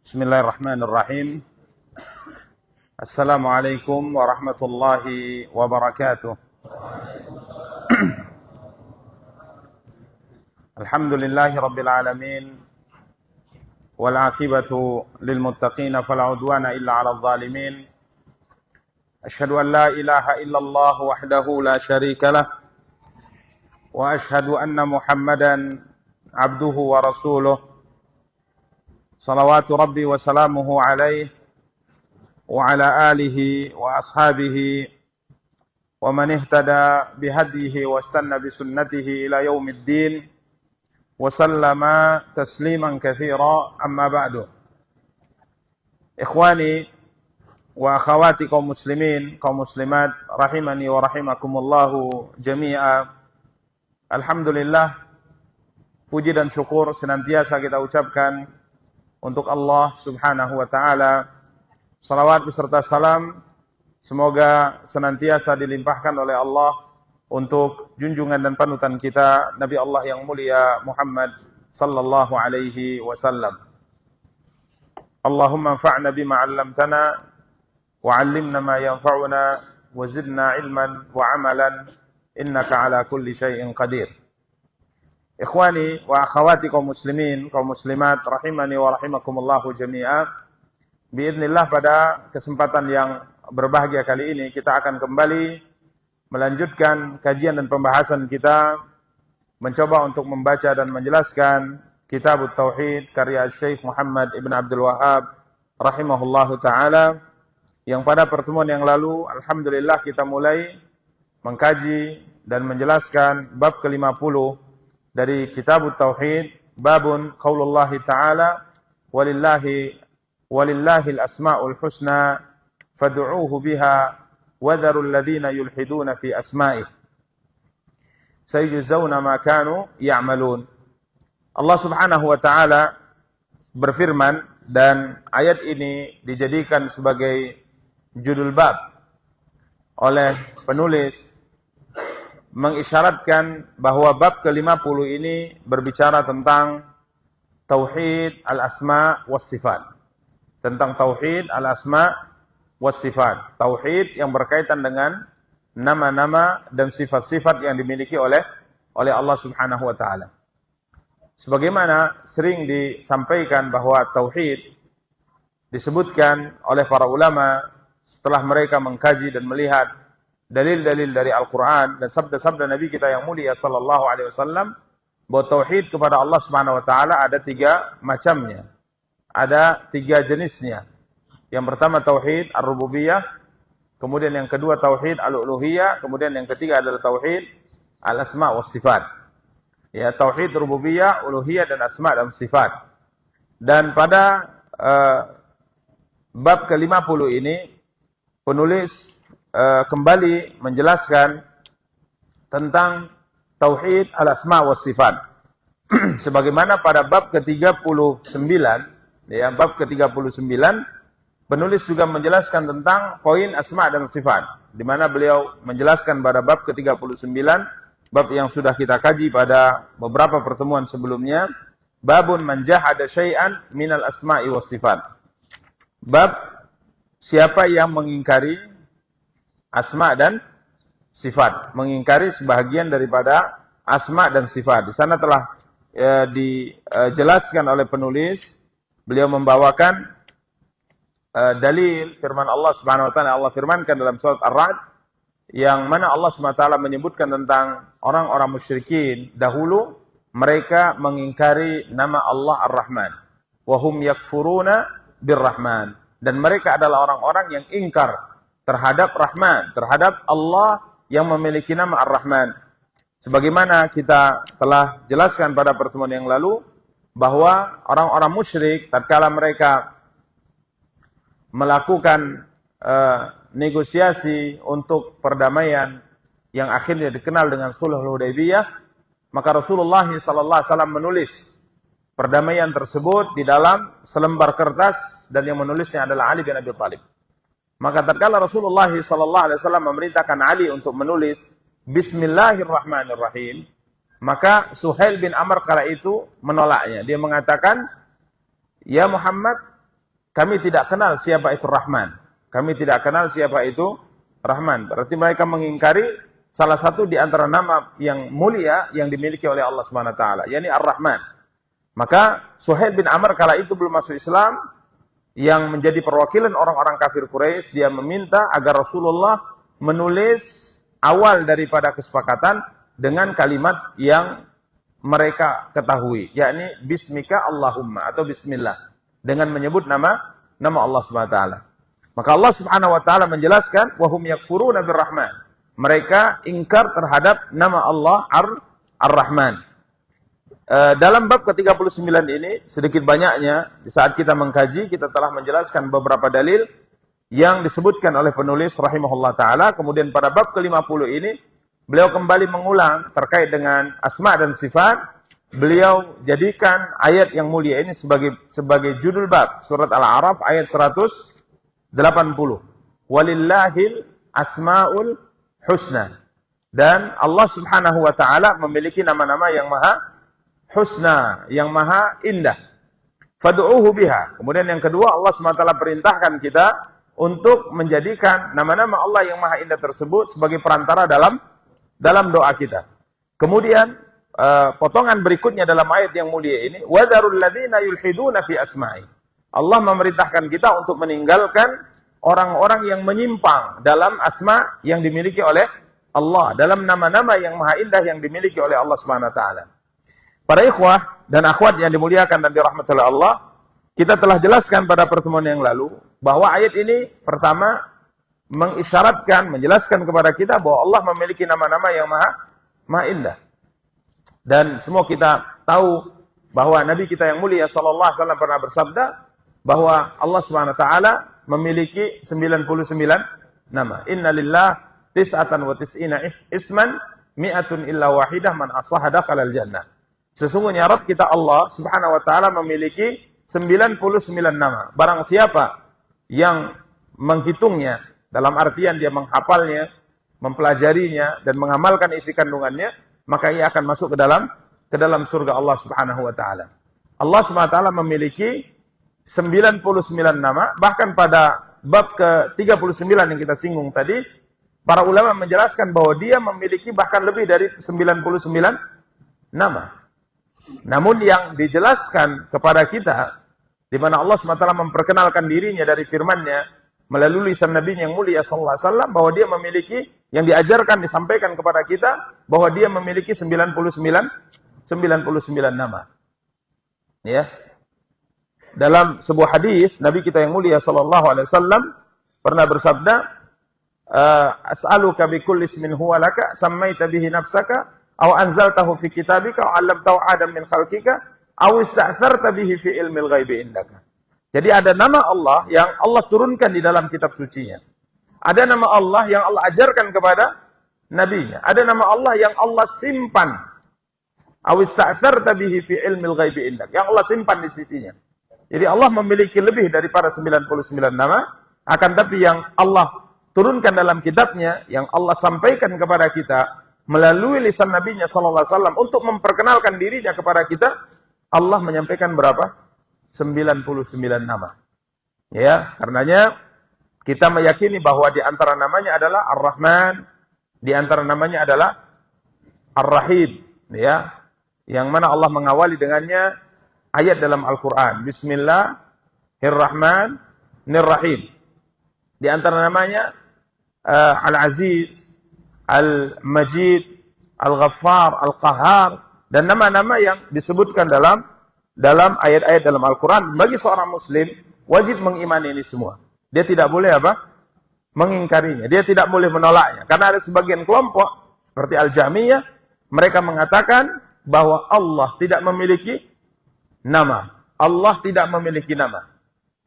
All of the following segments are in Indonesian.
Bismillahirrahmanirrahim. Assalamualaikum warahmatullahi wabarakatuh. Alhamdulillahi rabbil alamin. Wal aqibatu lil muttaqin fala udwana illa 'alal zalimin. Asyhadu an la ilaha illallah wahdahu la syarika lah. Wa asyhadu anna Muhammadan abduhu wa rasuluh. Salawatu Rabbi wa salamuhu alaihi wa ala alihi wa ashabihi wa man ihtada bihadihi wa istanna bisunnatihi ila yaumiddin wa sallama tasliman katsira amma ba'du. Ikhwani wa akhawati kaum muslimin, kaum muslimat rahimani wa rahimakumullahu jami'a. Alhamdulillah, puji dan syukur senantiasa kita ucapkan untuk Allah subhanahu wa ta'ala. Salawat beserta salam semoga senantiasa dilimpahkan oleh Allah untuk junjungan dan panutan kita Nabi Allah yang mulia Muhammad sallallahu alaihi wasallam. Allahumma anfa'na bima 'allamtana wa 'allimna ma yanfa'una wa zidna ilman wa 'amalan innaka 'ala kulli syai'in qadir. Ikhwani wa akhawati kaum muslimin, kaum muslimat rahimani wa rahimakumullahu jami'a. Biidznillah, pada kesempatan yang berbahagia kali ini kita akan kembali melanjutkan kajian dan pembahasan kita, mencoba untuk membaca dan menjelaskan Kitabut Tauhid karya Syekh Muhammad Ibn Abdul Wahhab rahimahullahu taala, yang pada pertemuan yang lalu alhamdulillah kita mulai mengkaji dan menjelaskan bab ke-50 dari Kitabut Tauhid, babun qaulullahi ta'ala walillahil asma'ul husna fad'uuhu biha wadharul ladzina yulhiduna fi asma'ih sayujzauna ma kanu ya'malun. Allah Subhanahu wa taala berfirman, dan ayat ini dijadikan sebagai judul bab oleh penulis, mengisyaratkan bahwa bab ke-50 ini berbicara tentang tauhid al-asma was sifat. Tentang tauhid al-asma was sifat. Tauhid yang berkaitan dengan nama-nama dan sifat-sifat yang dimiliki oleh Allah Subhanahu wa taala. Sebagaimana sering disampaikan bahwa tauhid disebutkan oleh para ulama setelah mereka mengkaji dan melihat dalil-dalil dari Al-Quran dan sabda-sabda Nabi kita yang mulia sallallahu alaihi wasallam, bahwa tauhid kepada Allah Subhanahu wa taala ada 3 macamnya. Ada 3 jenisnya. Yang pertama tauhid ar-rububiyah, kemudian yang kedua tauhid al-uluhiyah, kemudian yang ketiga adalah tauhid al-asma was sifat. Ya, tauhid rububiyah, uluhiyah dan asma dan sifat. Dan pada bab ke-50 ini penulis kembali menjelaskan tentang tauhid al-asma was sifat. Sebagaimana pada bab ke-39, ya, bab ke-39 penulis juga menjelaskan tentang poin asma dan sifat, di mana beliau menjelaskan pada bab ke-39, bab yang sudah kita kaji pada beberapa pertemuan sebelumnya, babun man jahada syai'an minal asma'i was sifat. Bab siapa yang mengingkari asma dan sifat, mengingkari sebahagian daripada asma dan sifat. Di sana telah dijelaskan oleh penulis, beliau membawakan dalil firman Allah Subhanahu wa taala. Allah firmankan dalam surat Ar-Ra'd, yang mana Allah Subhanahu wa taala menyebutkan tentang orang-orang musyrikin dahulu, mereka mengingkari nama Allah Ar-Rahman. Wa hum yakfuruna bir-Rahman, dan mereka adalah orang-orang yang ingkar terhadap Rahman, terhadap Allah yang memiliki nama Ar-Rahman. Sebagaimana kita telah jelaskan pada pertemuan yang lalu, bahwa orang-orang musyrik tatkala mereka melakukan negosiasi untuk perdamaian yang akhirnya dikenal dengan Sulhul Hudaybiyah, maka Rasulullah SAW menulis perdamaian tersebut di dalam selembar kertas, dan yang menulisnya adalah Ali bin Abi Thalib. Maka tatkala Rasulullah SAW memerintahkan Ali untuk menulis Bismillahirrahmanirrahim, maka Suhail bin Amr kala itu menolaknya. Dia mengatakan, ya Muhammad, kami tidak kenal siapa itu Rahman. Kami tidak kenal siapa itu Rahman. Berarti mereka mengingkari salah satu di antara nama yang mulia yang dimiliki oleh Allah Subhanahu wa taala, yakni Ar-Rahman. Maka Suhail bin Amr kala itu belum masuk Islam, yang menjadi perwakilan orang-orang kafir Quraisy, dia meminta agar Rasulullah menulis awal daripada kesepakatan dengan kalimat yang mereka ketahui, yakni Bismika Allahumma atau Bismillah, dengan menyebut nama Allah Subhanahu wa taala. Maka Allah Subhanahu wa taala menjelaskan wahum yakfuruna birrahman. Mereka ingkar terhadap nama Allah Ar-Rahman. Dalam bab ke-39 ini, sedikit banyaknya di saat kita mengkaji, kita telah menjelaskan beberapa dalil yang disebutkan oleh penulis rahimahullah ta'ala. Kemudian pada bab ke-50 ini, beliau kembali mengulang terkait dengan asma dan sifat. Beliau jadikan ayat yang mulia ini sebagai judul bab. Surat Al-A'raf ayat 180. Walillahil asma'ul husna. Dan Allah Subhanahu wa ta'ala memiliki nama-nama yang maha husna, yang maha indah. Fad'uuhu biha. Kemudian yang kedua, Allah SWT perintahkan kita untuk menjadikan nama-nama Allah yang maha indah tersebut sebagai perantara dalam doa kita. Kemudian potongan berikutnya dalam ayat yang mulia ini, وَذَرُوا الَّذِينَ يُلْحِدُونَ فِي أَسْمَائِهِ. Allah memerintahkan kita untuk meninggalkan orang-orang yang menyimpang dalam asma yang dimiliki oleh Allah, dalam nama-nama yang maha indah yang dimiliki oleh Allah Subhanahu wa taala. Para ikhwah dan akhwat yang dimuliakan dan dirahmati oleh Allah, kita telah jelaskan pada pertemuan yang lalu bahwa ayat ini pertama mengisyaratkan, menjelaskan kepada kita bahwa Allah memiliki nama-nama yang maha indah. Dan semua kita tahu bahwa Nabi kita yang mulia sallallahu alaihi wasallam pernah bersabda bahwa Allah Subhanahu wa taala memiliki 99 nama. Innalillah tis'atan wa tis'ina isman mi'atun illa wahidah man asaha dakhalal jannah. Sesungguhnya Rabb kita Allah Subhanahu wa taala memiliki 99 nama. Barang siapa yang menghitungnya, dalam artian dia menghafalnya, mempelajarinya dan mengamalkan isi kandungannya, maka ia akan masuk ke dalam surga Allah Subhanahu wa taala. Allah Subhanahu wa taala memiliki 99 nama, bahkan pada bab ke-39 yang kita singgung tadi, para ulama menjelaskan bahwa dia memiliki bahkan lebih dari 99 nama. Namun yang dijelaskan kepada kita, di mana Allah SWT memperkenalkan dirinya dari firman-Nya melalui lisan Nabi yang mulia sallallahu alaihi wasallam, bahwa dia memiliki, yang diajarkan, disampaikan kepada kita, bahwa dia memiliki 99 nama. Ya. Dalam sebuah hadis Nabi kita yang mulia sallallahu alaihi wasallam pernah bersabda, as'aluka bi kulli ismin huwa laka sammaita bihi nafsaka aw anzaltahu fi kitabika aw 'allamtahu adam min khalqika aw ista'tharta bihi fi ilmil ghaibi indaka. Jadi ada nama Allah yang Allah turunkan di dalam kitab sucinya. Ada nama Allah yang Allah ajarkan kepada nabinya. Ada nama Allah yang Allah simpan. Aw ista'tharta bihi fi ilmil ghaibi indaka. Yang Allah simpan di sisinya. Jadi Allah memiliki lebih daripada 99 nama, akan tapi yang Allah turunkan dalam kitabnya, yang Allah sampaikan kepada kita melalui lisan Nabi-Nya sallallahu alaihi wasallam untuk memperkenalkan dirinya kepada kita, Allah menyampaikan berapa? 99 nama. Ya, karenanya kita meyakini bahwa di antara namanya adalah Ar-Rahman, di antara namanya adalah Ar-Rahim, ya. Yang mana Allah mengawali dengannya ayat dalam Al-Quran. Bismillahirrahmanirrahim. Di antara namanya Al-Aziz, Al-Majid, Al-Ghaffar, Al-Qahar, dan nama-nama yang disebutkan dalam ayat-ayat dalam Al-Quran. Bagi seorang Muslim, wajib mengimani ini semua. Dia tidak boleh mengingkarinya. Dia tidak boleh menolaknya. Karena ada sebagian kelompok, seperti Al-Jahmiyah, mereka mengatakan bahwa Allah tidak memiliki nama. Allah tidak memiliki nama.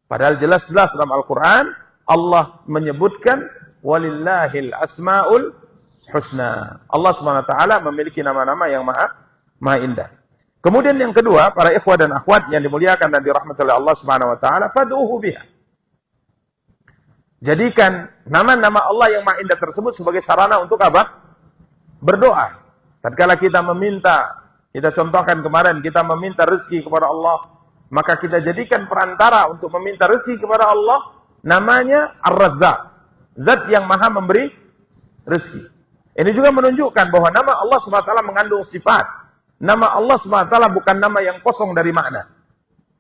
Padahal jelas-jelas dalam Al-Quran, Allah menyebutkan, walillahil asma'ul husna. Allah Subhanahu wa taala memiliki nama-nama yang maha indah. Kemudian yang kedua, para ikhwah dan akhwat yang dimuliakan dan dirahmati oleh Allah Subhanahu wa taala, fad'uhu biha. Jadikan nama-nama Allah yang maha indah tersebut sebagai sarana untuk apa? Berdoa. Tatkala kita meminta, kita contohkan kemarin, kita meminta rezeki kepada Allah, maka kita jadikan perantara untuk meminta rezeki kepada Allah, namanya Ar-Razzaq, zat yang maha memberi rezeki. Ini juga menunjukkan bahwa nama Allah SWT mengandung sifat. Nama Allah SWT bukan nama yang kosong dari makna.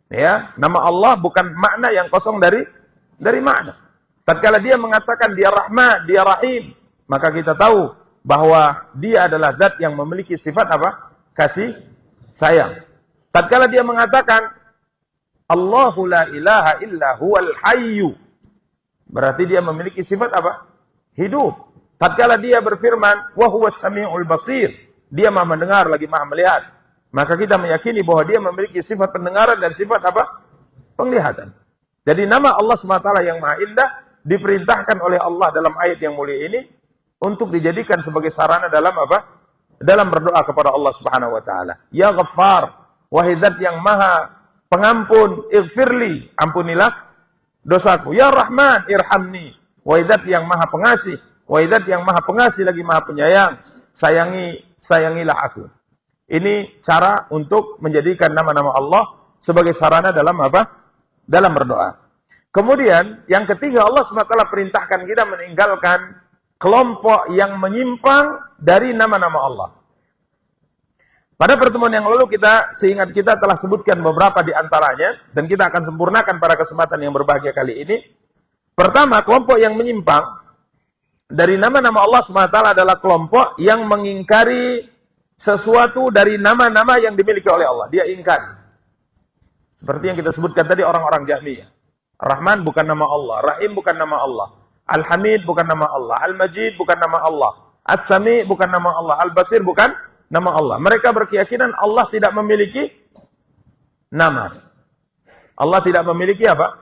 Ya, nama Allah bukan makna yang kosong dari makna. Tatkala dia mengatakan dia Rahman, dia Rahim, maka kita tahu bahwa dia adalah zat yang memiliki sifat apa? Kasih sayang. Tatkala dia mengatakan Allahu la ilaha illa huwal hayyu, berarti dia memiliki sifat apa? Hidup. Tatkala dia berfirman wa huwas samiul basir, dia maha mendengar lagi maha melihat, maka kita meyakini bahwa dia memiliki sifat pendengaran dan sifat apa? Penglihatan. Jadi nama Allah SWT yang maha indah diperintahkan oleh Allah dalam ayat yang mulia ini untuk dijadikan sebagai sarana dalam apa? Dalam berdoa kepada Allah Subhanahu wa taala. Ya Ghaffar, wahai zat yang maha pengampun, ighfirli, ampunilah dosaku. Ya Rahman, irhamni, wahai zat yang maha pengasih, wahai zat yang maha pengasih lagi maha penyayang, sayangilah aku. Ini cara untuk menjadikan nama-nama Allah sebagai sarana dalam apa? Dalam berdoa. Kemudian yang ketiga, Allah SWT perintahkan kita meninggalkan kelompok yang menyimpang dari nama-nama Allah. Pada pertemuan yang lalu seingat kita telah sebutkan beberapa di antaranya, dan kita akan sempurnakan pada kesempatan yang berbahagia kali ini. Pertama, kelompok yang menyimpang dari nama-nama Allah SWT adalah kelompok yang mengingkari sesuatu dari nama-nama yang dimiliki oleh Allah. Dia ingkari. Seperti yang kita sebutkan tadi orang-orang Jahmiyah. Rahman bukan nama Allah, Rahim bukan nama Allah, Al-Hamid bukan nama Allah, Al-Majid bukan nama Allah, As-Sami bukan nama Allah, Al-Basir bukan nama Allah. Mereka berkeyakinan Allah tidak memiliki nama. Allah tidak memiliki apa?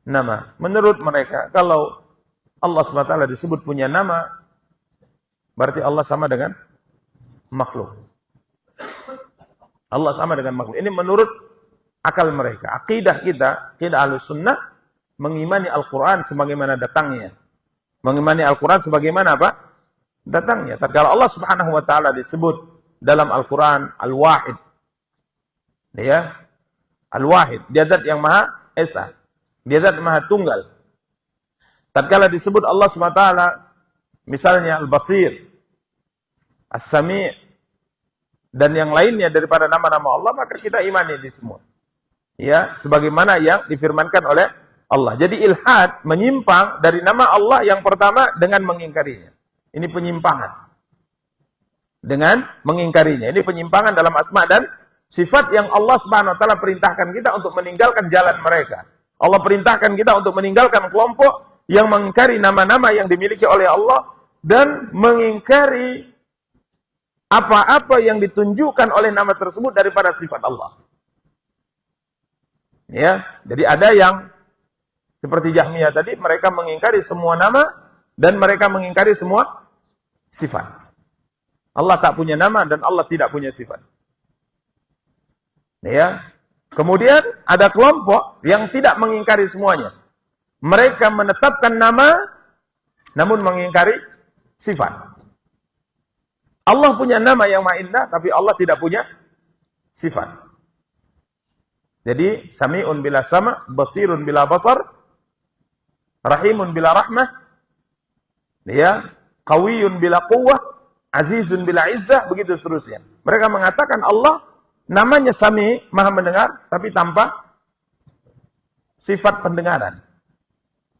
Nama. Menurut mereka, kalau Allah SWT disebut punya nama, berarti Allah sama dengan makhluk. Allah sama dengan makhluk. Ini menurut akal mereka. Akidah kita, akidah Ahlussunnah, mengimani Al-Quran sebagaimana datangnya. Mengimani Al-Quran sebagaimana apa? Datangnya. Tatkala Allah Subhanahu wa taala disebut dalam Al-Quran Al-Wahid. Ya. Al-Wahid, dia zat yang Maha Esa. Dia zat Maha Tunggal. Tatkala disebut Allah Subhanahu wa taala misalnya Al-Basir, As-Sami' dan yang lainnya daripada nama-nama Allah, maka kita imani di semua. Ya, sebagaimana yang difirmankan oleh Allah. Jadi ilhad menyimpang dari nama Allah yang pertama dengan mengingkarinya. Ini penyimpangan. Dengan mengingkarinya. Ini penyimpangan dalam asma dan sifat yang Allah Subhanahu wa taala perintahkan kita untuk meninggalkan jalan mereka. Allah perintahkan kita untuk meninggalkan kelompok yang mengingkari nama-nama yang dimiliki oleh Allah dan mengingkari apa-apa yang ditunjukkan oleh nama tersebut daripada sifat Allah. Ya, jadi ada yang seperti Jahmiyah tadi, mereka mengingkari semua nama dan mereka mengingkari semua sifat. Allah tak punya nama dan Allah tidak punya sifat. Ya. Kemudian ada kelompok yang tidak mengingkari semuanya. Mereka menetapkan nama namun mengingkari sifat. Allah punya nama yang maha indah tapi Allah tidak punya sifat. Jadi sami'un bila sama, basirun bila basar, rahimun bila rahmah, ya, qawiyun bila quwwah, azizun bila izzah, begitu seterusnya. Mereka mengatakan Allah namanya Sami, maha mendengar, tapi tanpa sifat pendengaran.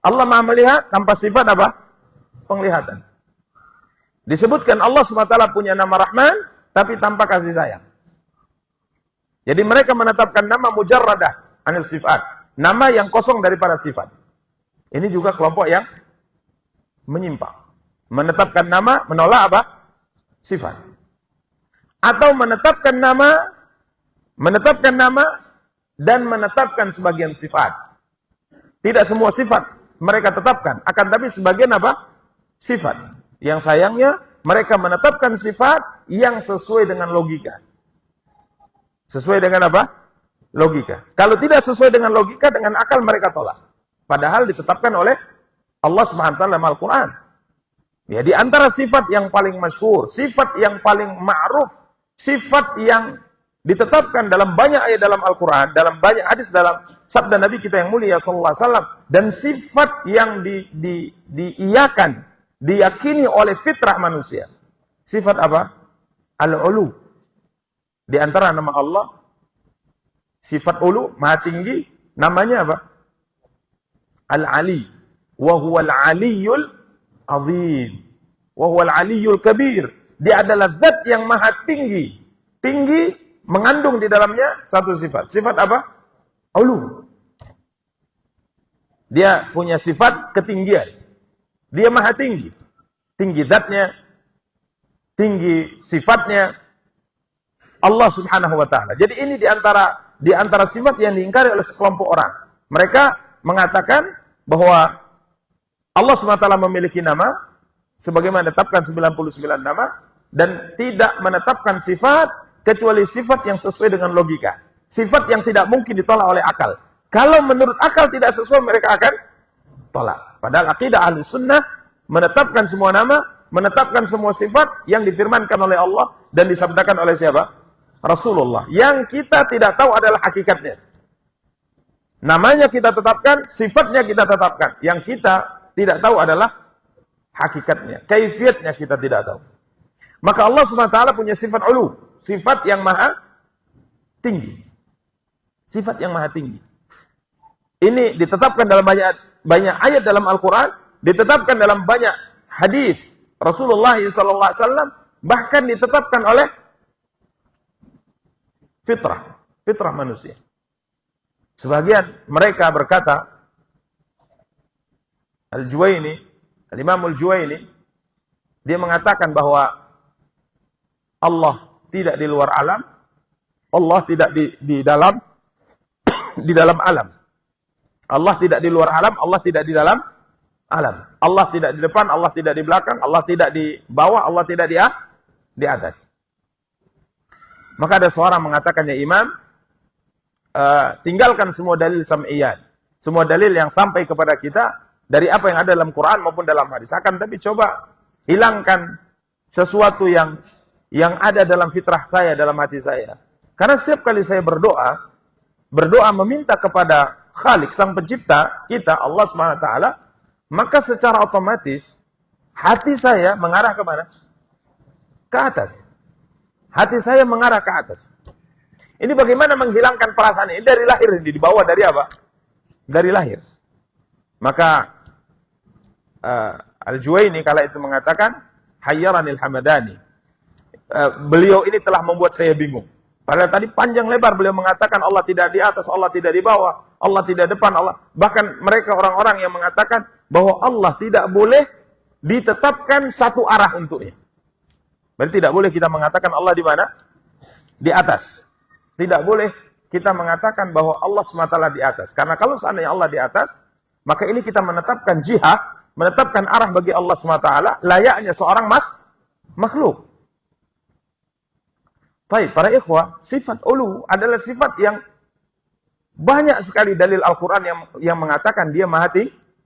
Allah maha melihat tanpa sifat apa? Penglihatan. Disebutkan Allah SWT punya nama Rahman, tapi tanpa kasih sayang. Jadi mereka menetapkan nama mujarradah anil sifat, nama yang kosong daripada sifat. Ini juga kelompok yang menyimpang. Menetapkan nama, menolak apa? Sifat. Atau menetapkan nama dan menetapkan sebagian sifat. Tidak semua sifat mereka tetapkan, akan tapi sebagian apa? Sifat. Yang sayangnya mereka menetapkan sifat yang sesuai dengan logika. Sesuai dengan apa? Logika. Kalau tidak sesuai dengan logika, dengan akal mereka tolak. Padahal ditetapkan oleh Allah Subhanahu wa taala dalam Al-Qur'an. Ya, di antara sifat yang paling masyhur, sifat yang paling ma'ruf, sifat yang ditetapkan dalam banyak ayat dalam Al-Quran, dalam banyak hadis dalam sabda Nabi kita yang mulia sallallahu alaihi wasallam, dan sifat yang diiyakan, diyakini oleh fitrah manusia. Sifat apa? Al-ulu. Di antara nama Allah, sifat ulu, maha tinggi, namanya apa? Al-Ali. Wa huwa al-aliyul azim. Wa huwa al-aliyul kabir. Dia adalah zat yang maha tinggi. Tinggi mengandung di dalamnya satu sifat. Sifat apa? Ulu. Dia punya sifat ketinggian. Dia maha tinggi. Tinggi zatnya, tinggi sifatnya Allah Subhanahu wa taala. Jadi ini di antara sifat yang diingkari oleh sekelompok orang. Mereka mengatakan bahwa Allah Subhanahu wa taala memiliki nama sebagaimana menetapkan 99 nama dan tidak menetapkan sifat kecuali sifat yang sesuai dengan logika. Sifat yang tidak mungkin ditolak oleh akal. Kalau menurut akal tidak sesuai, mereka akan tolak. Padahal akidah Ahlussunnah menetapkan semua nama, menetapkan semua sifat yang difirmankan oleh Allah dan disabdakan oleh siapa? Rasulullah. Yang kita tidak tahu adalah hakikatnya. Namanya kita tetapkan, sifatnya kita tetapkan. Yang kita tidak tahu adalah hakikatnya. Kaifiatnya kita tidak tahu. Maka Allah SWT punya sifat ulu. Sifat yang maha tinggi. Sifat yang maha tinggi. Ini ditetapkan dalam banyak ayat dalam Al-Quran. Ditetapkan dalam banyak hadis Rasulullah SAW. Bahkan ditetapkan oleh fitrah manusia. Sebagian mereka berkata, Al-Imam Al-Juwaini, dia mengatakan bahwa Allah tidak di luar alam, Allah tidak di dalam alam. Allah tidak di luar alam, Allah tidak di dalam alam. Allah tidak di depan, Allah tidak di belakang, Allah tidak di bawah, Allah tidak di atas. Maka ada seorang mengatakan, ya Imam, tinggalkan semua dalil sam'iyat. Semua dalil yang sampai kepada kita dari apa yang ada dalam Quran maupun dalam hadis. Akan tapi coba hilangkan sesuatu yang ada dalam fitrah saya, dalam hati saya. Karena setiap kali saya berdoa meminta kepada Khalik, sang pencipta kita, Allah SWT, maka secara otomatis hati saya mengarah ke mana? Ke atas. Hati saya mengarah ke atas. Ini bagaimana menghilangkan perasaan ini? Dari lahir ini, dibawa dari apa? Dari lahir. Maka Al-Juwaini kala itu mengatakan, Hayyaranil Hamadani. Beliau ini telah membuat saya bingung. Padahal tadi panjang lebar beliau mengatakan Allah tidak di atas, Allah tidak di bawah, Allah tidak depan, Allah. Bahkan mereka orang-orang yang mengatakan bahwa Allah tidak boleh ditetapkan satu arah untuknya. Berarti tidak boleh kita mengatakan Allah di mana? Di atas. Tidak boleh kita mengatakan bahwa Allah SWT di atas. Karena kalau seandainya Allah di atas, maka ini kita menetapkan jihad, menetapkan arah bagi Allah SWT, layaknya seorang makhluk. Baik, para ikhwah, sifat ulu adalah sifat yang banyak sekali dalil Al-Quran yang mengatakan dia maha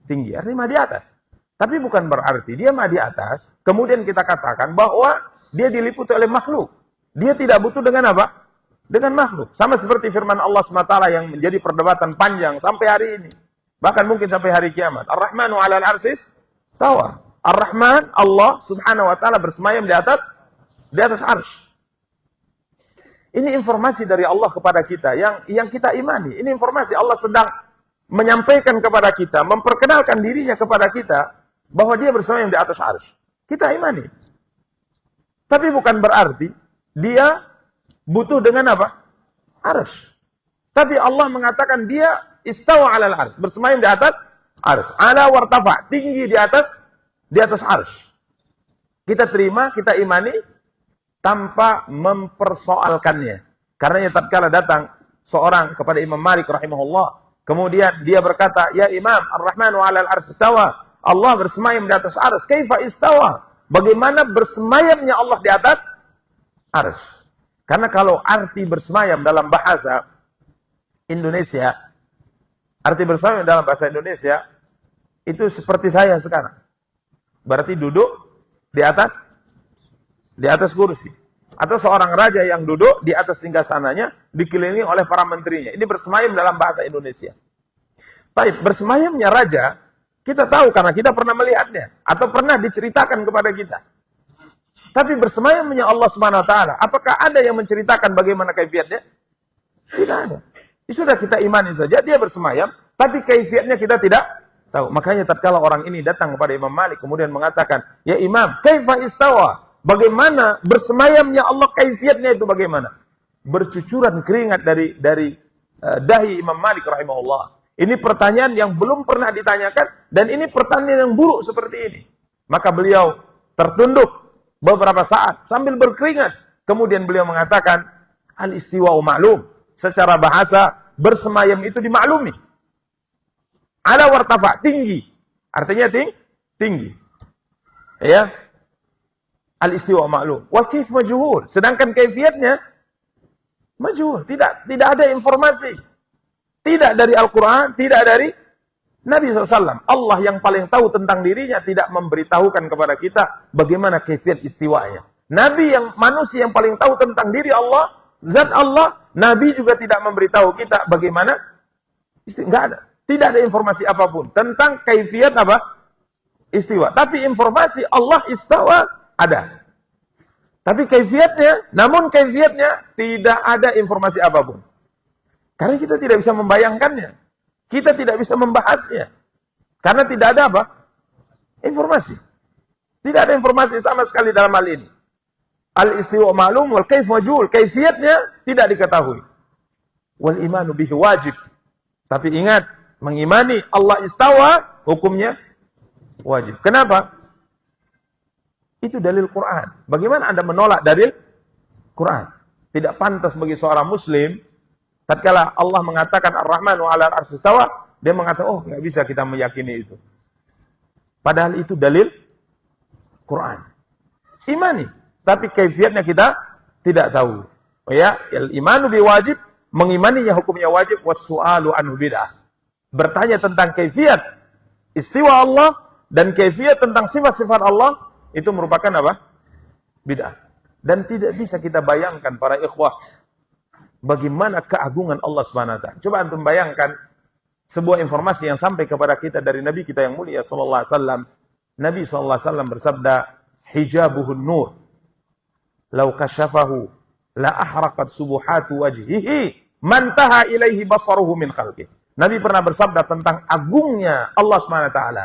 tinggi. Artinya maha di atas. Tapi bukan berarti dia maha di atas, kemudian kita katakan bahwa dia diliputi oleh makhluk. Dia tidak butuh dengan apa? Dengan makhluk. Sama seperti firman Allah SWT yang menjadi perdebatan panjang sampai hari ini. Bahkan mungkin sampai hari kiamat. Ar-Rahmanu 'alal 'arsis tawa. Ar-Rahman, Allah Subhanahu wa taala bersemayam di atas arsy. Ini informasi dari Allah kepada kita yang kita imani. Ini informasi Allah sedang menyampaikan kepada kita, memperkenalkan dirinya kepada kita bahwa dia bersemayam di atas arsy. Kita imani. Tapi bukan berarti dia butuh dengan apa? Arsy. Tapi Allah mengatakan dia istawa 'alal arsy, bersemayam di atas arsy. Ala wartafa, tinggi di atas arsy. Kita terima, kita imani tanpa mempersoalkannya. Karena tatkala datang seorang kepada Imam Malik rahimahullah, kemudian dia berkata, "Ya Imam, Ar-Rahmanu 'alal arsy istawa." Allah bersemayam di atas arsy. Kaifa istawa? Bagaimana bersemayamnya Allah di atas arsy? Karena kalau arti bersemayam dalam bahasa Indonesia, arti bersemayam dalam bahasa Indonesia itu seperti saya sekarang. Berarti duduk di atas kursi. Atau seorang raja yang duduk di atas singgasananya dikelilingi oleh para menterinya. Ini bersemayam dalam bahasa Indonesia. Baik, bersemayamnya raja, kita tahu karena kita pernah melihatnya atau pernah diceritakan kepada kita. Tapi bersemayamnya Allah Subhanahu wa taala, apakah ada yang menceritakan bagaimana kaifiatnya? Tidak ada. Sudah kita imani saja dia bersemayam, tapi kaifiatnya kita tidak tahu. Makanya tatkala orang ini datang kepada Imam Malik kemudian mengatakan, "Ya Imam, kaifa istawa?" Bagaimana bersemayamnya Allah, kaifiatnya itu bagaimana? Bercucuran keringat dari dahi Imam Malik rahimahullah. Ini pertanyaan yang belum pernah ditanyakan dan ini pertanyaan yang buruk seperti ini. Maka beliau tertunduk beberapa saat sambil berkeringat. Kemudian beliau mengatakan, al-istiwa'u ma'lum. Secara bahasa, bersemayam itu dimaklumi. Ala wartafa, tinggi. Artinya tinggi. Ya. Al-istiwa'u ma'lum. Wal kaif majhul. Sedangkan kaifiatnya majhul. Tidak ada informasi. Tidak dari Al-Quran, tidak dari Nabi SAW. Allah yang paling tahu tentang dirinya tidak memberitahukan kepada kita bagaimana kaifiat istiwanya. Nabi yang manusia yang paling tahu tentang diri Allah, zat Allah, Nabi juga tidak memberitahu kita bagaimana enggak ada. Tidak ada informasi apapun tentang kaifiat apa? Istiwa. Tapi informasi Allah istawa ada. Tapi kaifiatnya, namun kaifiatnya tidak ada informasi apapun. Karena kita tidak bisa membayangkannya. Kita tidak bisa membahasnya. Karena tidak ada apa? Informasi. Tidak ada informasi sama sekali dalam hal ini. Al-istiwa ma'lum wal kaif majhul. Kaifiatnya tidak diketahui. Wal imanu bihi wajib. Tapi ingat, mengimani Allah istawa, hukumnya wajib. Kenapa? Itu dalil Quran. Bagaimana Anda menolak dalil Quran? Tidak pantas bagi seorang muslim tatkala Allah mengatakan Ar-Rahmanu 'alal 'arsy istawa, dia mengatakan, oh nggak bisa kita meyakini itu. Padahal itu dalil Quran. Imani, tapi kaifiatnya kita tidak tahu. Oh ya, al-imanu biwajib, mengimaninya hukumnya wajib, was-su'alu anhu bid'ah. Bertanya tentang kaifiat istiwa Allah dan kaifiat tentang sifat-sifat Allah itu merupakan apa? Bid'ah. Dan tidak bisa kita bayangkan para ikhwah bagaimana keagungan Allah Subhanahu wa taala. Coba antum bayangkan sebuah informasi yang sampai kepada kita dari Nabi kita yang mulia sallallahu alaihi wasallam. Nabi sallallahu alaihi wasallam bersabda, "Hijabuhun nur. Law kashafahu la ahraqat subuhatu wajhihi man taha ilaihi basaruhu min khalqih." Nabi pernah bersabda tentang agungnya Allah Subhanahu wa taala.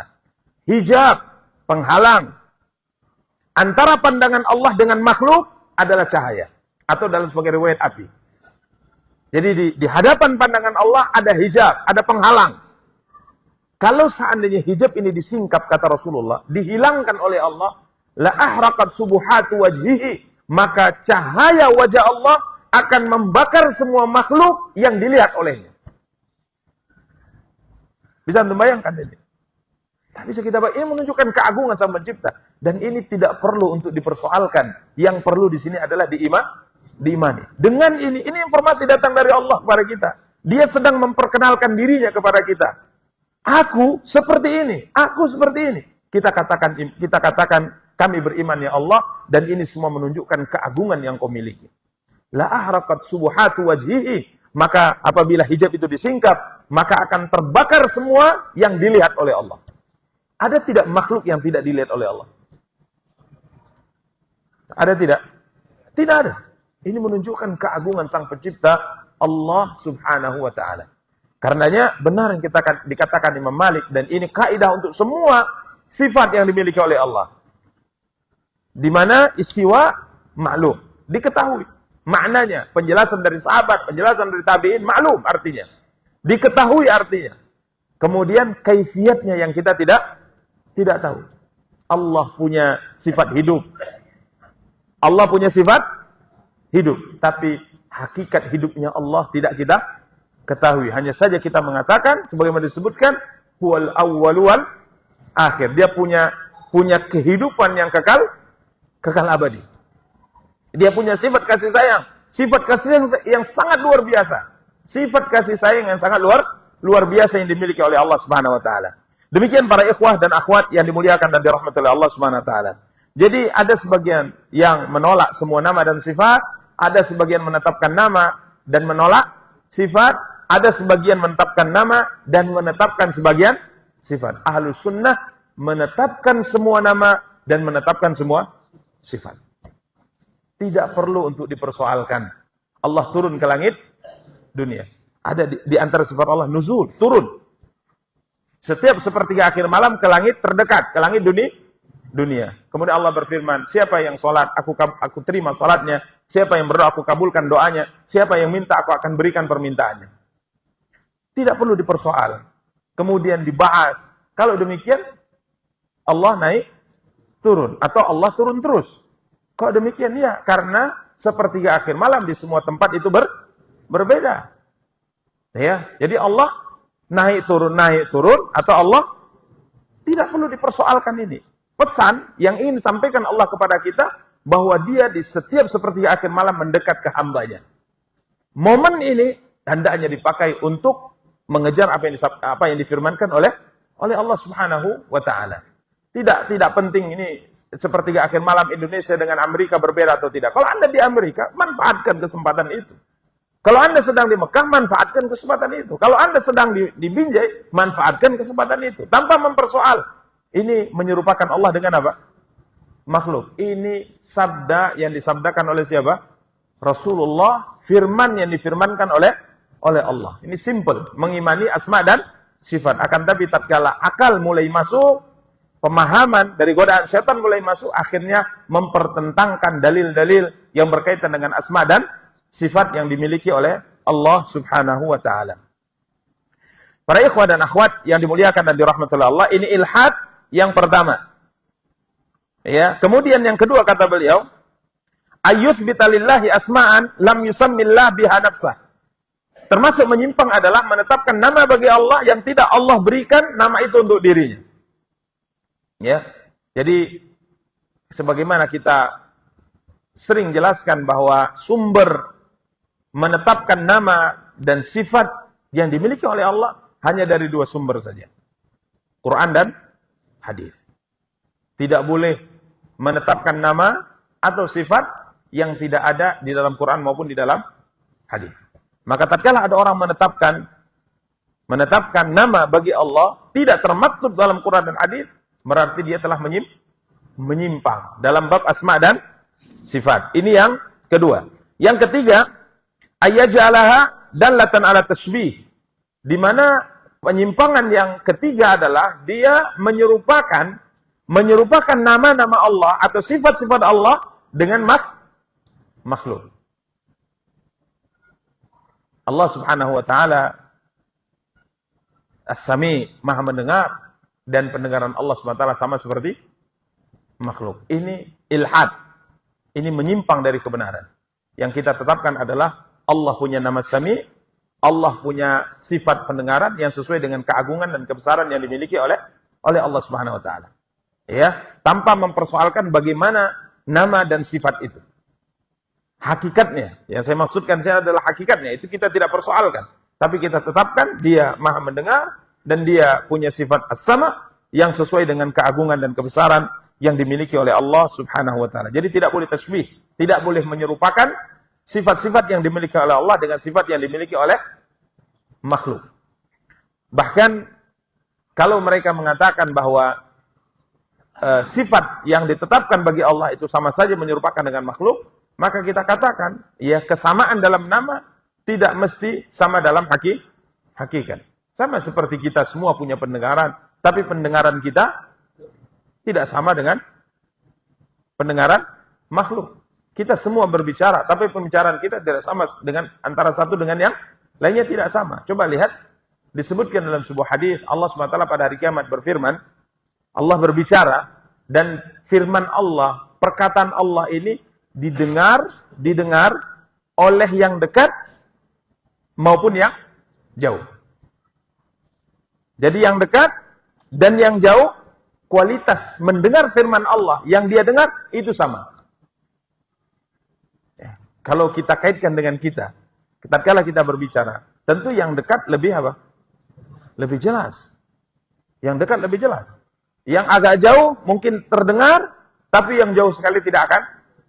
Hijab, penghalang antara pandangan Allah dengan makhluk adalah cahaya atau dalam sebagai riwayat api. Jadi di hadapan pandangan Allah ada hijab, ada penghalang. Kalau seandainya hijab ini disingkap, kata Rasulullah, dihilangkan oleh Allah, la ahraqat subuhatu wajhihi, maka cahaya wajah Allah akan membakar semua makhluk yang dilihat olehnya. Bisa membayangkan ini? Tak bisa kita bayangkan. Ini menunjukkan keagungan Sang Pencipta, dan ini tidak perlu untuk dipersoalkan. Yang perlu di sini adalah diimani. Dengan ini informasi datang dari Allah kepada kita. Dia sedang memperkenalkan dirinya kepada kita. Aku seperti ini, aku seperti ini. Kita katakan kami beriman ya Allah, dan ini semua menunjukkan keagungan yang kau miliki. La ahraqat subuhatu wajhihi, maka apabila hijab itu disingkap, maka akan terbakar semua yang dilihat oleh Allah. Ada tidak makhluk yang tidak dilihat oleh Allah? Ada tidak? Tidak ada. Ini menunjukkan keagungan Sang Pencipta Allah Subhanahu wa taala. Karenanya benar yang dikatakan Imam Malik, dan ini kaidah untuk semua sifat yang dimiliki oleh Allah. Di mana istiwa maklum, diketahui maknanya, penjelasan dari sahabat, penjelasan dari tabi'in maklum artinya. Diketahui artinya. Kemudian kaifiatnya yang kita tidak tahu. Allah punya sifat hidup. Allah punya sifat hidup, tapi hakikat hidupnya Allah tidak kita ketahui. Hanya saja kita mengatakan sebagaimana disebutkan, huwal awwal wal akhir. Dia punya kehidupan yang kekal abadi. Dia punya sifat kasih sayang, sifat kasih sayang yang sangat luar biasa. Sifat kasih sayang yang sangat luar biasa yang dimiliki oleh Allah Subhanahu wa taala. Demikian para ikhwah dan akhwat yang dimuliakan dan dirahmati oleh Allah Subhanahu wa taala. Jadi ada sebagian yang menolak semua nama dan sifat, ada sebagian menetapkan nama dan menolak sifat, ada sebagian menetapkan nama dan menetapkan sebagian sifat. Ahlus sunnah menetapkan semua nama dan menetapkan semua sifat. Tidak perlu untuk dipersoalkan. Allah turun ke langit dunia. Ada di antara sifat Allah nuzul, turun. Setiap sepertiga akhir malam ke langit terdekat, ke langit dunia. Kemudian Allah berfirman, siapa yang sholat, aku terima sholatnya. Siapa yang berdoa, aku kabulkan doanya. Siapa yang minta, aku akan berikan permintaannya. Tidak perlu dipersoal. Kemudian dibahas. Kalau demikian, Allah naik, turun. Atau Allah turun terus. Kalau demikian, ya. Karena sepertiga akhir malam di semua tempat itu berbeda. Ya, jadi Allah naik turun, atau Allah tidak perlu dipersoalkan ini. Pesan yang ingin disampaikan Allah kepada kita, bahwa dia di setiap sepertiga akhir malam mendekat ke hambanya. Momen ini hendaknya dipakai untuk mengejar apa yang difirmankan oleh Allah Subhanahu wa taala. Tidak penting ini sepertiga akhir malam Indonesia dengan Amerika berbeda atau tidak. Kalau Anda di Amerika, manfaatkan kesempatan itu. Kalau Anda sedang di Mekah, manfaatkan kesempatan itu. Kalau Anda sedang di Binjai, manfaatkan kesempatan itu. Tanpa mempersoal. Ini menyerupakan Allah dengan apa? Makhluk. Ini sabda yang disabdakan oleh siapa? Rasulullah. Firman yang difirmankan oleh Allah. Ini simple. Mengimani asma dan sifat. Akan tapi tatkala akal mulai masuk, pemahaman dari godaan syaitan mulai masuk, akhirnya mempertentangkan dalil-dalil yang berkaitan dengan asma dan sifat yang dimiliki oleh Allah Subhanahu wa taala. Para ikhwah dan akhwat yang dimuliakan dan dirahmati Allah, ini ilhad yang pertama. Ya, kemudian yang kedua kata beliau, ayyuthbita lillahi asma'an lam yusammillah biha nafsah. Termasuk menyimpang adalah menetapkan nama bagi Allah yang tidak Allah berikan nama itu untuk dirinya. Ya. Jadi sebagaimana kita sering jelaskan bahwa sumber menetapkan nama dan sifat yang dimiliki oleh Allah hanya dari dua sumber saja. Quran dan hadis. Tidak boleh menetapkan nama atau sifat yang tidak ada di dalam Quran maupun di dalam hadis. Maka tatkala ada orang menetapkan nama bagi Allah tidak termaktub dalam Quran dan hadis, berarti dia telah menyimpang dalam bab asma dan sifat. Ini yang kedua. Yang ketiga, ayyaj'alaha dallatan ala tasbih. Di mana penyimpangan yang ketiga adalah dia menyerupakan nama-nama Allah atau sifat-sifat Allah dengan makhluk. Allah Subhanahu wa taala As-Sami, Maha mendengar, dan pendengaran Allah Subhanahu wa taala sama seperti makhluk. Ini ilhad. Ini menyimpang dari kebenaran. Yang kita tetapkan adalah Allah punya nama Sami, Allah punya sifat pendengaran yang sesuai dengan keagungan dan kebesaran yang dimiliki oleh Allah Subhanahu wa taala. Ya, tanpa mempersoalkan bagaimana nama dan sifat itu. Hakikatnya, yang saya maksudkan adalah hakikatnya, itu kita tidak persoalkan. Tapi kita tetapkan dia Maha mendengar dan dia punya sifat as-sama yang sesuai dengan keagungan dan kebesaran yang dimiliki oleh Allah Subhanahu wa taala. Jadi tidak boleh tasbih, tidak boleh menyerupakan sifat-sifat yang dimiliki oleh Allah dengan sifat yang dimiliki oleh makhluk. Bahkan kalau mereka mengatakan bahwa sifat yang ditetapkan bagi Allah itu sama saja menyerupakan dengan makhluk, maka kita katakan, ya, kesamaan dalam nama tidak mesti sama dalam hakikat. Sama seperti kita semua punya pendengaran, tapi pendengaran kita tidak sama dengan pendengaran makhluk. Kita semua berbicara, tapi pembicaraan kita tidak sama dengan antara satu dengan yang lainnya, tidak sama. Coba lihat, disebutkan dalam sebuah hadis Allah SWT pada hari kiamat berfirman, Allah berbicara, dan firman Allah, perkataan Allah ini didengar oleh yang dekat maupun yang jauh. Jadi yang dekat dan yang jauh, kualitas mendengar firman Allah yang dia dengar itu sama. Ya, kalau kita kaitkan dengan kita, tatkala kita berbicara, tentu yang dekat lebih apa? Lebih jelas. Yang dekat lebih jelas. Yang agak jauh mungkin terdengar, tapi yang jauh sekali tidak akan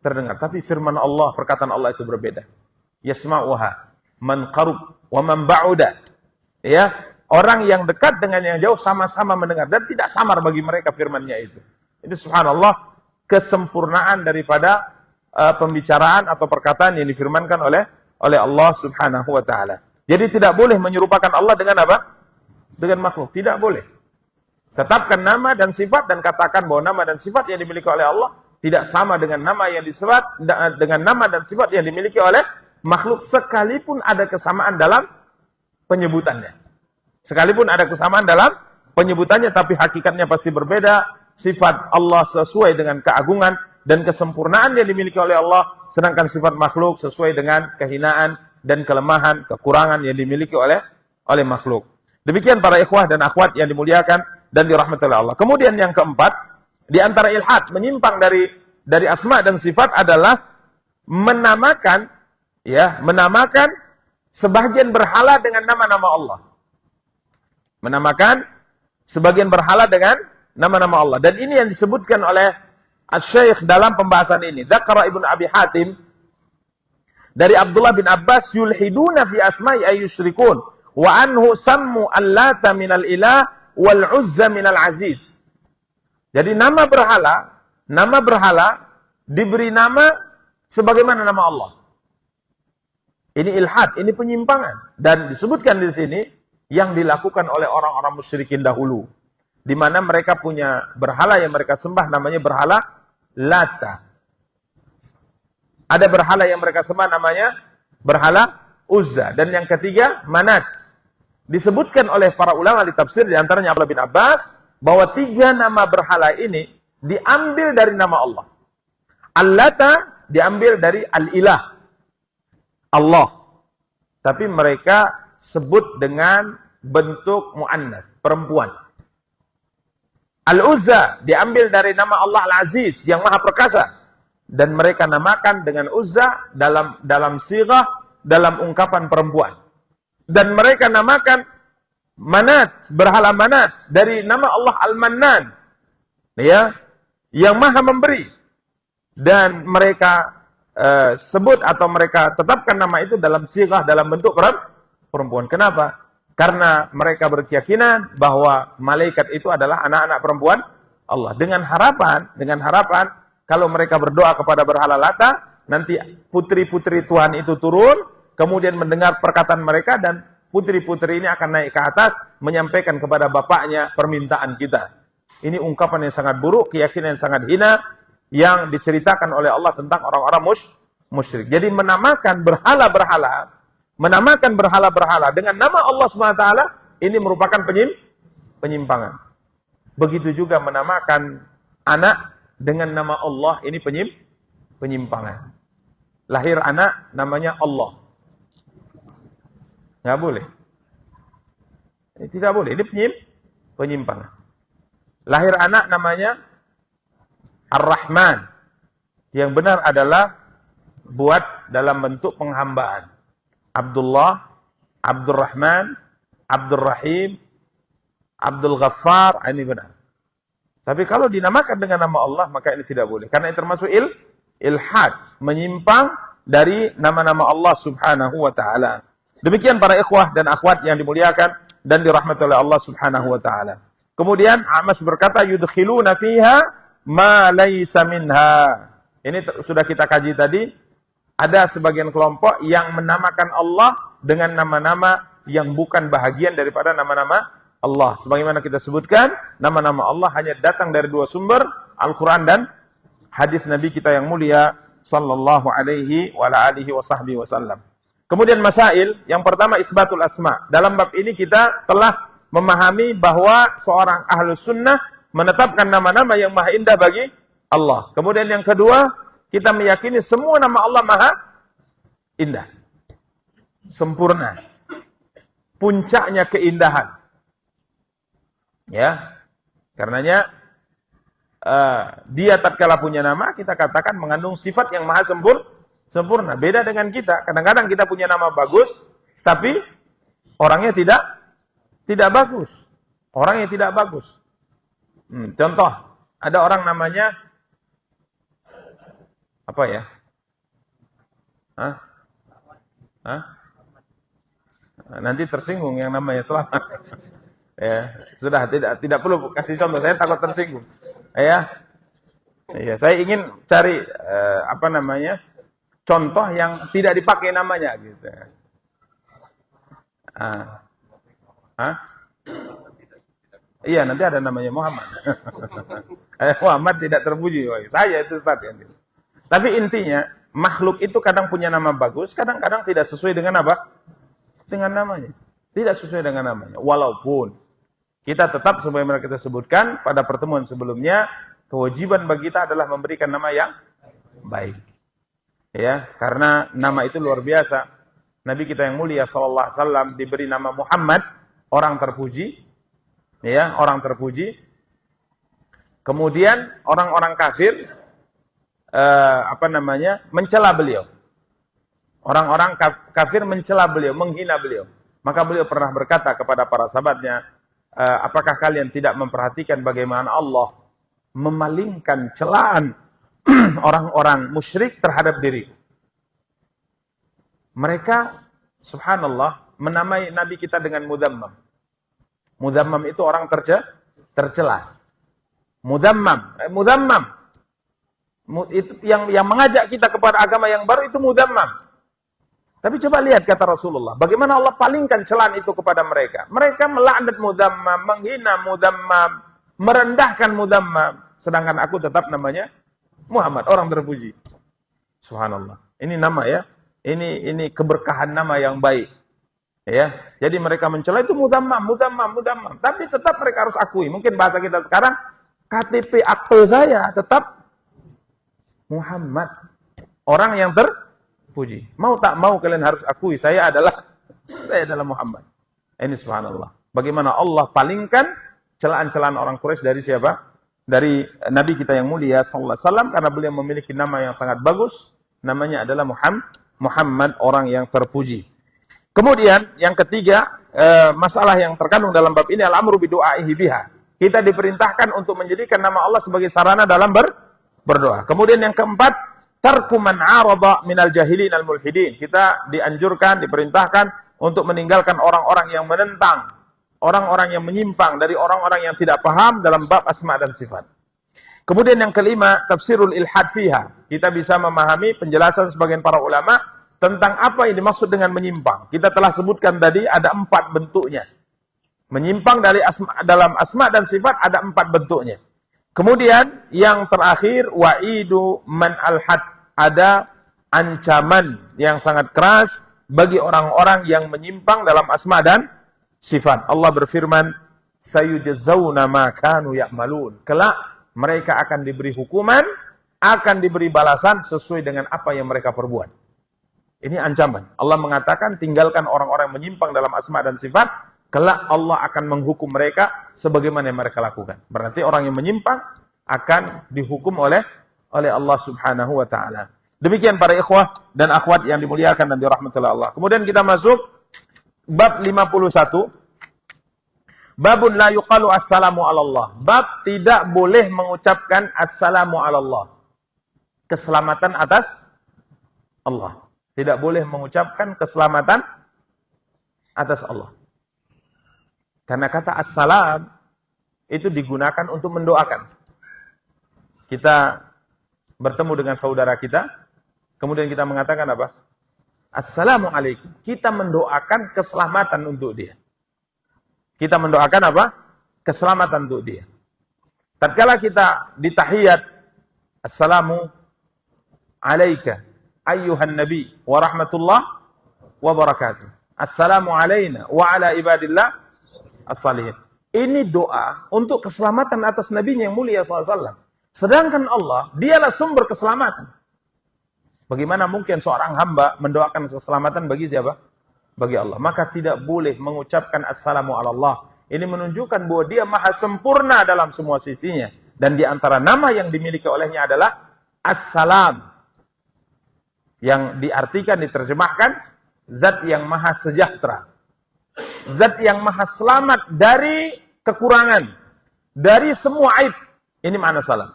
terdengar. Tapi firman Allah, perkataan Allah itu berbeda. Yasma'uha man qarub wa man ba'uda. Ya, orang yang dekat dengan yang jauh sama-sama mendengar dan tidak samar bagi mereka firman-Nya itu. Itu subhanallah kesempurnaan daripada pembicaraan atau perkataan yang difirmankan oleh Allah Subhanahu wa taala. Jadi tidak boleh menyerupakan Allah dengan apa? Dengan makhluk, tidak boleh. Tetapkan nama dan sifat dan katakan bahwa nama dan sifat yang dimiliki oleh Allah tidak sama dengan nama yang disifat dengan nama dan sifat yang dimiliki oleh makhluk sekalipun ada kesamaan dalam penyebutannya. Sekalipun ada kesamaan dalam penyebutannya tapi hakikatnya pasti berbeda. Sifat Allah sesuai dengan keagungan dan kesempurnaan yang dimiliki oleh Allah, sedangkan sifat makhluk sesuai dengan kehinaan dan kelemahan, kekurangan yang dimiliki oleh makhluk. Demikian para ikhwah dan akhwat yang dimuliakan dan dirahmati oleh Allah. Kemudian yang keempat, di antara ilhad, menyimpang dari asma dan sifat adalah menamakan sebagian berhala dengan nama-nama Allah. Menamakan sebagian berhala dengan nama-nama Allah. Dan ini yang disebutkan oleh Asy-Syaikh dalam pembahasan ini. Dzakara Ibnu Abi Hatim dari Abdullah bin Abbas, yulhiduna fi asma'i ayyusyrikun wa anhu sammu allata minal ilah wal uzza minal aziz. Jadi nama berhala diberi nama sebagaimana nama Allah. Ini ilhad, ini penyimpangan, dan disebutkan di sini yang dilakukan oleh orang-orang musyrikin dahulu, di mana mereka punya berhala yang mereka sembah, namanya berhala Lata. Ada berhala yang mereka sembah namanya berhala Uzza, dan yang ketiga Manat. Disebutkan oleh para ulama di tafsir, di antaranya Abdullah bin Abbas, bahwa 3 nama berhala ini diambil dari nama Allah. Al-Lata diambil dari Al-Ilah, Allah. Tapi mereka sebut dengan bentuk mu'annats, perempuan. Al-Uzza diambil dari nama Allah Al-Aziz, yang maha perkasa. Dan mereka namakan dengan Uzza dalam sirah, dalam ungkapan perempuan. Dan mereka namakan Manat, berhala Manat, dari nama Allah Al-Mannan, ya, yang maha memberi. Dan mereka sebut atau mereka tetapkan nama itu dalam sirah, dalam bentuk perempuan. Kenapa? Karena mereka berkeyakinan bahwa malaikat itu adalah anak-anak perempuan Allah. Dengan harapan kalau mereka berdoa kepada berhala Lata, nanti putri-putri Tuhan itu turun, kemudian mendengar perkataan mereka, dan putri-putri ini akan naik ke atas, menyampaikan kepada bapaknya permintaan kita. Ini ungkapan yang sangat buruk, keyakinan yang sangat hina, yang diceritakan oleh Allah tentang orang-orang musyrik. Jadi menamakan berhala-berhala dengan nama Allah SWT, ini merupakan penyimpangan. Begitu juga menamakan anak dengan nama Allah, ini penyimpangan. Lahir anak namanya Allah, nggak boleh. Ini tidak boleh, ini penyimpangan. Lahir anak namanya Ar-Rahman, yang benar adalah buat dalam bentuk penghambaan. Abdullah, Abdurrahman, Abdurrahim, Abdul Ghaffar, ini benar. Tapi kalau dinamakan dengan nama Allah, maka ini tidak boleh. Karena ini termasuk ilhad, menyimpang dari nama-nama Allah Subhanahu wa ta'ala. Demikian para ikhwah dan akhwat yang dimuliakan dan dirahmati oleh Allah Subhanahu wa ta'ala. Kemudian A'mash berkata, yudkhiluna fiha ma laysa minha. Ini sudah kita kaji tadi. Ada sebagian kelompok yang menamakan Allah dengan nama-nama yang bukan bahagian daripada nama-nama Allah. Sebagaimana kita sebutkan, nama-nama Allah hanya datang dari 2 sumber, Al-Quran dan hadis Nabi kita yang mulia sallallahu alaihi wa alihi wa sahbihi wasallam. Kemudian masail, yang pertama isbatul asma. Dalam bab ini kita telah memahami bahwa seorang ahlus sunnah menetapkan nama-nama yang maha indah bagi Allah. Kemudian yang kedua, kita meyakini semua nama Allah maha indah, sempurna, puncaknya keindahan. Ya, karenanya dia tatkala punya nama, kita katakan mengandung sifat yang maha sempurna. Beda dengan kita. Kadang-kadang kita punya nama bagus, tapi orangnya tidak bagus. Orangnya tidak bagus. Contoh, ada orang namanya Apa ya? Hah? Hah? Nanti tersinggung yang namanya selamat. Ya, sudah tidak perlu kasih contoh, saya takut tersinggung. Ya. Ya, saya ingin cari contoh yang tidak dipakai namanya gitu. Hah? Iya, nanti ada namanya Muhammad. Muhammad tidak terpuji. Saya itu Ustaz. Tapi intinya, makhluk itu kadang punya nama bagus, kadang-kadang tidak sesuai dengan apa? Dengan namanya. Tidak sesuai dengan namanya. Walaupun kita tetap sebagaimana kita sebutkan pada pertemuan sebelumnya, kewajiban bagi kita adalah memberikan nama yang baik. Ya, karena nama itu luar biasa. Nabi kita yang mulia sallallahu alaihi wasallam diberi nama Muhammad, orang terpuji. Ya, orang terpuji. Kemudian orang-orang kafir mencela beliau. Orang-orang kafir mencela beliau, menghina beliau. Maka beliau pernah berkata kepada para sahabatnya, apakah kalian tidak memperhatikan bagaimana Allah memalingkan celaan orang-orang musyrik terhadap diri? Mereka, subhanallah, menamai Nabi kita dengan Mudzammam. Mudzammam itu orang tercela. Mudzammam. Itu yang mengajak kita kepada agama yang baru itu Mudzammam. Tapi coba lihat kata Rasulullah, bagaimana Allah palingkan celaan itu kepada mereka. Mereka melaknat Mudzammam, menghina Mudzammam, merendahkan Mudzammam, sedangkan aku tetap namanya Muhammad, orang terpuji. Subhanallah. Ini nama ya. Ini keberkahan nama yang baik. Ya, jadi mereka mencela itu Mudzammam. Tapi tetap mereka harus akui. Mungkin bahasa kita sekarang, KTP akte saya tetap Muhammad. Orang yang terpuji. Mau tak mau kalian harus akui, saya adalah Muhammad. Ini subhanallah. Bagaimana Allah palingkan celaan-celaan orang Quraisy dari siapa? Dari Nabi kita yang mulia sallallahu alaihi wasallam, karena beliau memiliki nama yang sangat bagus. Namanya adalah Muhammad, orang yang terpuji. Kemudian yang ketiga, masalah yang terkandung dalam bab ini al-amru bidu'aihi biha. Kita diperintahkan untuk menjadikan nama Allah sebagai sarana dalam berdoa. Kemudian yang keempat, tarku man 'arada minal jahilin al-mulhidin. Kita dianjurkan, diperintahkan untuk meninggalkan orang-orang yang menentang, orang-orang yang menyimpang dari orang-orang yang tidak paham dalam bab asma dan sifat. Kemudian yang kelima, tafsirul ilhad fiha. Kita bisa memahami penjelasan sebagian para ulama tentang apa yang dimaksud dengan menyimpang. Kita telah sebutkan tadi ada 4 bentuknya. Menyimpang dalam asma dan sifat ada 4 bentuknya. Kemudian yang terakhir, wa'idu man alhad. Ada ancaman yang sangat keras bagi orang-orang yang menyimpang dalam asma dan sifat. Allah berfirman, sayujazawna ma kanu ya'malun. Kelak mereka akan diberi hukuman, akan diberi balasan sesuai dengan apa yang mereka perbuat. Ini ancaman. Allah mengatakan tinggalkan orang-orang yang menyimpang dalam asma dan sifat, kelak Allah akan menghukum mereka sebagaimana yang mereka lakukan. Berarti orang yang menyimpang akan dihukum oleh Allah Subhanahu wa taala. Demikian para ikhwah dan akhwat yang dimuliakan dan dirahmati Allah. Kemudian kita masuk bab 51. Babun la yuqalu assalamu ala Allah. Bab tidak boleh mengucapkan assalamu ala Allah. Keselamatan atas Allah. Tidak boleh mengucapkan keselamatan atas Allah. Karena kata assalam itu digunakan untuk mendoakan. Kita bertemu dengan saudara kita, kemudian kita mengatakan apa? Assalamualaikum. Kita mendoakan keselamatan untuk dia. Kita mendoakan apa? Keselamatan untuk dia. Tatkala kita di tahiyat, assalamu alayka ayyuhan nabi wa rahmatullah wa barakatuh. Assalamu alayna wa ala ibadillah as-salihin. Ini doa untuk keselamatan atas nabinya yang mulia SAW. Sedangkan Allah, dialah sumber keselamatan. Bagaimana mungkin seorang hamba mendoakan keselamatan bagi siapa? Bagi Allah. Maka tidak boleh mengucapkan assalamu ala Allah. Ini menunjukkan bahwa dia maha sempurna dalam semua sisinya. Dan di antara nama yang dimiliki olehnya adalah As-Salam. Yang diartikan, diterjemahkan, zat yang maha sejahtera. Zat yang maha selamat dari kekurangan. Dari semua aib. Ini makna salam.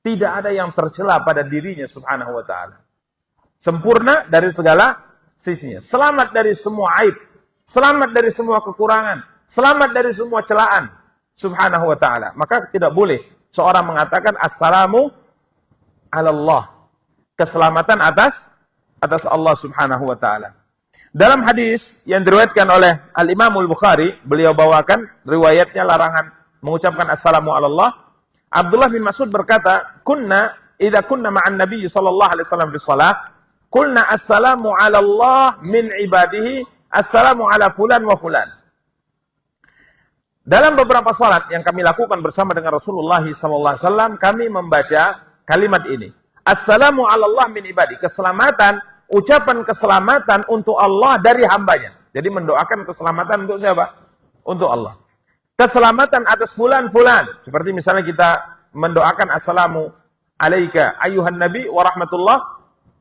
Tidak ada yang tercela pada dirinya subhanahu wa ta'ala. Sempurna dari segala sisinya. Selamat dari semua aib. Selamat dari semua kekurangan. Selamat dari semua celaan. Subhanahu wa ta'ala. Maka tidak boleh seorang mengatakan assalamu ala Allah. Keselamatan atas Allah subhanahu wa ta'ala. Dalam hadis yang diriwayatkan oleh Al-Imamul Bukhari, beliau bawakan riwayatnya larangan mengucapkan assalamu ala Allah. Abdullah bin Mas'ud berkata, idza kunna ma'an Nabi sallallahu alaihi wasallam fi shalah, qulna assalamu ala Allah min ibadihi, assalamu ala fulan wa fulan. Dalam beberapa salat yang kami lakukan bersama dengan Rasulullah sallallahu alaihi wasallam, kami membaca kalimat ini. Assalamu ala Allah min ibadihi, keselamatan, ucapan keselamatan untuk Allah dari hambanya. Jadi mendoakan keselamatan untuk siapa? Untuk Allah. Keselamatan atas fulan. Seperti misalnya kita mendoakan assalamu alaika ayuhan nabi wa rahmatullah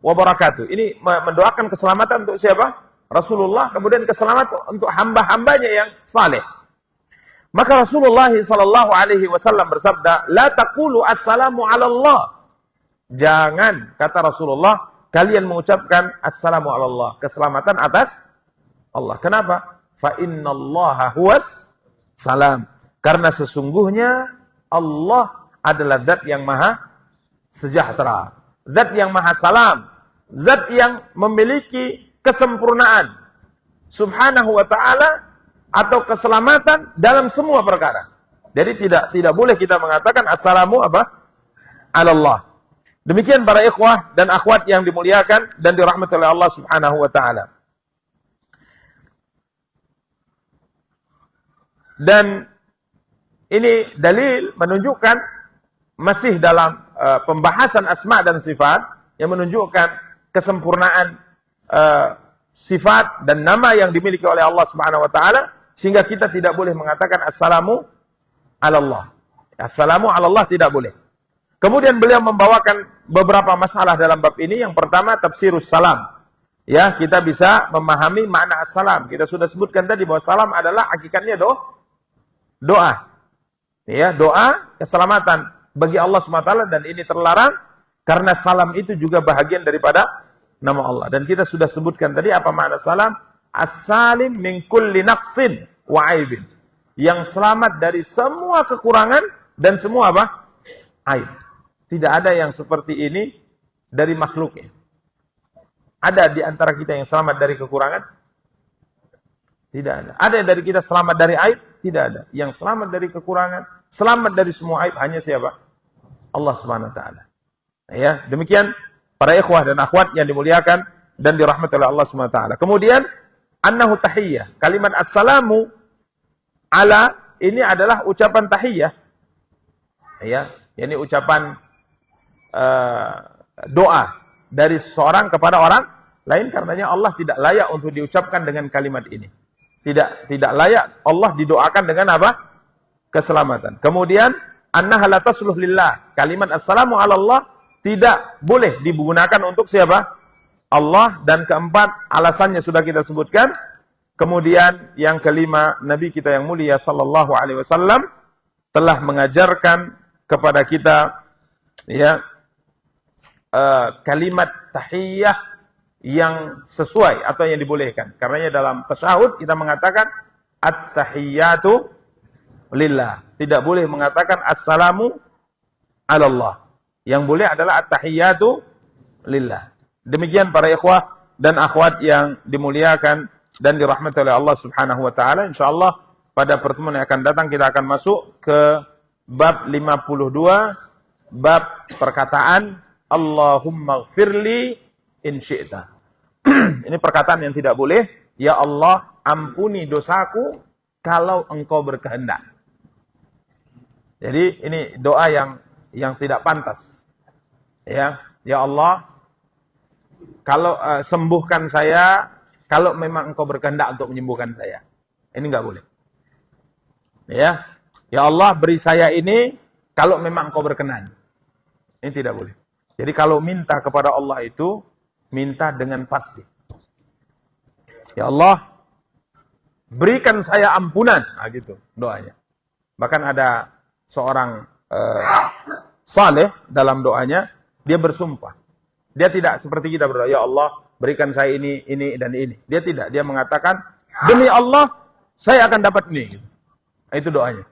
wa barakatuh. Ini mendoakan keselamatan untuk siapa? Rasulullah. Kemudian keselamatan untuk hamba-hambanya yang saleh. Maka Rasulullah sallallahu alaihi wasallam bersabda, "La taqulu assalamu ala Allah." Jangan, kata Rasulullah, kalian mengucapkan assalamu ala Allah, keselamatan atas Allah. Kenapa? Fa innallaha huwas salam. Karena sesungguhnya Allah adalah zat yang maha sejahtera, zat yang maha salam, zat yang memiliki kesempurnaan subhanahu wa ta'ala, atau keselamatan dalam semua perkara. Jadi tidak boleh kita mengatakan assalamu ala Allah. Demikian para ikhwah dan akhwat yang dimuliakan dan dirahmati oleh Allah subhanahu wa ta'ala. Dan ini dalil menunjukkan masih dalam pembahasan asma dan sifat yang menunjukkan kesempurnaan sifat dan nama yang dimiliki oleh Allah Subhanahu wa taala, sehingga kita tidak boleh mengatakan assalamu ala Allah. Assalamu ala Allah tidak boleh. Kemudian beliau membawakan beberapa masalah dalam bab ini. Yang pertama, tafsirus salam. Ya, kita bisa memahami makna assalam. Kita sudah sebutkan tadi bahwa salam adalah hakikatnya doa. Ya, doa keselamatan bagi Allah SWT, dan ini terlarang karena salam itu juga bahagian daripada nama Allah. Dan kita sudah sebutkan tadi apa makna salam? As-salim min kulli naqsin wa aibin. Yang selamat dari semua kekurangan dan semua apa? Aib. Tidak ada yang seperti ini dari makhluknya. Ada di antara kita yang selamat dari kekurangan? Tidak ada. Ada yang dari kita selamat dari aib? Tidak ada. Yang selamat dari kekurangan, selamat dari semua aib hanya siapa? Allah Subhanahu wa taala. Ya, demikian para ikhwah dan akhwat yang dimuliakan dan dirahmati oleh Allah Subhanahu wa taala. Kemudian annahu tahiyyah. Kalimat assalamu ala ini adalah ucapan tahiyyah. Ya, ini ucapan doa dari seorang kepada orang lain, karenanya Allah tidak layak untuk diucapkan dengan kalimat ini. Tidak layak Allah didoakan dengan apa? Keselamatan. Kemudian annaha la tasluh lillah. Kalimat assalamu ala Allah tidak boleh digunakan untuk siapa? Allah. Dan keempat, alasannya sudah kita sebutkan. Kemudian yang kelima, Nabi kita yang mulia sallallahu alaihi wasallam telah mengajarkan kepada kita ya kalimat tahiyyah yang sesuai atau yang dibolehkan. Karenanya dalam tasyahud kita mengatakan at-tahiyyatu lillah. Tidak boleh mengatakan assalamu ala Allah. Yang boleh adalah at-tahiyyatu lillah. Demikian para ikhwah dan akhwat yang dimuliakan dan dirahmati oleh Allah Subhanahu wa taala. Insyaallah pada pertemuan yang akan datang kita akan masuk ke bab 52, bab perkataan Allahumma gfirli in syi'ta. Ini perkataan yang tidak boleh. Ya Allah, ampuni dosaku kalau engkau berkehendak. Jadi ini doa yang tidak pantas. Ya Allah, kalau sembuhkan saya kalau memang engkau berkehendak untuk menyembuhkan saya. Ini enggak boleh. Ya Allah, beri saya ini kalau memang engkau berkenan. Ini tidak boleh. Jadi kalau minta kepada Allah itu, minta dengan pasti. Ya Allah, berikan saya ampunan. Nah gitu doanya. Bahkan ada seorang saleh dalam doanya, dia bersumpah. Dia tidak seperti kita berdoa, ya Allah, berikan saya ini, dan ini. Dia tidak. Dia mengatakan, demi Allah, saya akan dapat ini. Nah, itu doanya.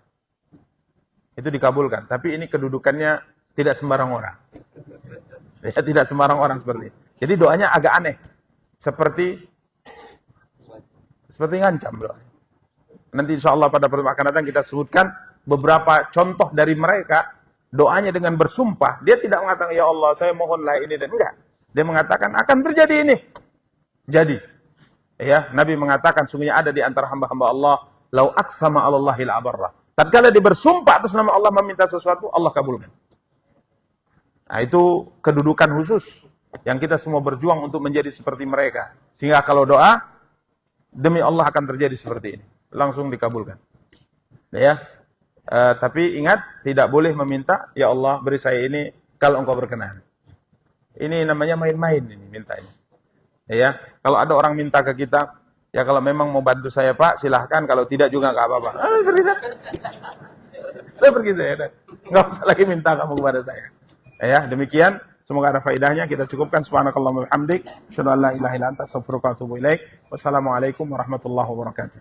Itu dikabulkan. Tapi ini kedudukannya tidak sembarang orang. Ya, tidak sembarang orang seperti ini. Jadi doanya agak aneh. Seperti ngancam doa. Nanti insya Allah pada pertemuan akan datang kita sebutkan beberapa contoh dari mereka. Doanya dengan bersumpah. Dia tidak mengatakan, ya Allah, saya mohonlah ini dan enggak. Dia mengatakan, akan terjadi ini. Jadi. Ya, Nabi mengatakan, sungguhnya ada di antara hamba-hamba Allah, lau aqsama 'alallahi la'abarrah. Tatkala dia bersumpah atas nama Allah meminta sesuatu, Allah kabulkan. Nah, itu kedudukan khusus yang kita semua berjuang untuk menjadi seperti mereka. Sehingga kalau doa, demi Allah akan terjadi seperti ini. Langsung dikabulkan. Ya. Tapi ingat, tidak boleh meminta, ya Allah beri saya ini kalau engkau berkenan. Ini namanya main-main ini mintanya. Ya, kalau ada orang minta ke kita, ya kalau memang mau bantu saya Pak, silahkan. Kalau tidak juga nggak apa-apa. Pergi saja. Pergi saja. Nggak usah lagi minta kamu kepada saya. Ya, demikian. Semoga ada faedahnya. Kita cukupkan. Subhanakallahumma wa bihamdik. Asyhadu an la ilaha illa anta astaghfiruka wa atubu ilaik. Wassalamualaikum warahmatullahi wabarakatuh.